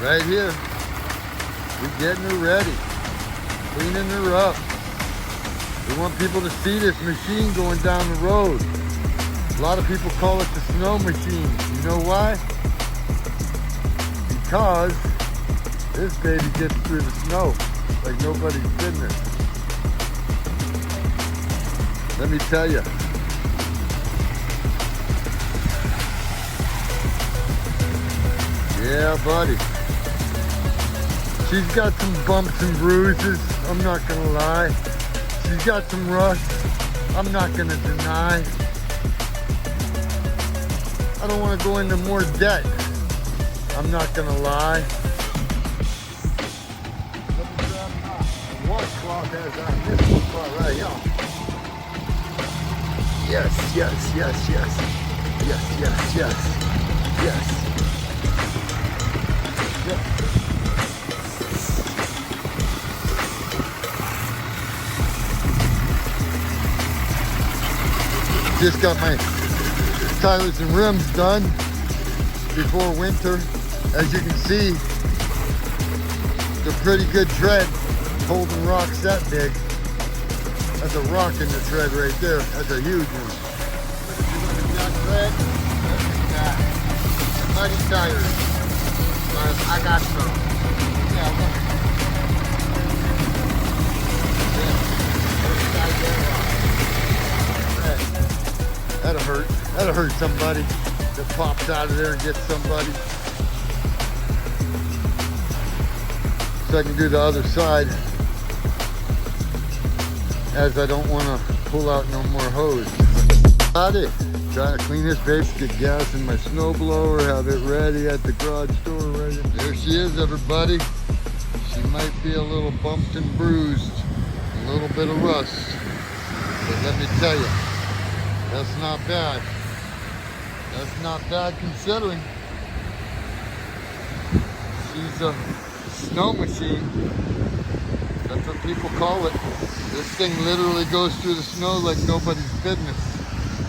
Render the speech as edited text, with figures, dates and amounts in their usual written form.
right here. We're getting her ready, cleaning her up. We want people to see this machine going down the road. A lot of people call it the snow machine. You know why? Because this baby gets through the snow like nobody's business. Let me tell you. Yeah, buddy. She's got some bumps and bruises, I'm not gonna lie. She's got some rust, I'm not gonna deny. I don't wanna go into more debt, I'm not gonna lie. Let me grab my washcloth as I this one right here. Yes, yes, yes, yes. Yes, yes, yes. Yes. Yes. Just got my tires and rims done before winter. As you can see, they're pretty good tread, holding rocks that big. That's a rock in the tread right there. That's a huge one. But if you look at that tread, look at that. Muddy tires. I got some. Yeah, look. That'll hurt. That'll hurt somebody that pops out of there and gets somebody. So I can do the other side, as I don't want to pull out no more hose. Got it. Trying to clean this baby, get gas in my snowblower, have it ready at the garage door right in. There she is, everybody. She might be a little bumped and bruised, a little bit of rust, but let me tell you, that's not bad. That's not bad considering. She's a snow machine. That's what people call it. This thing literally goes through the snow like nobody's business.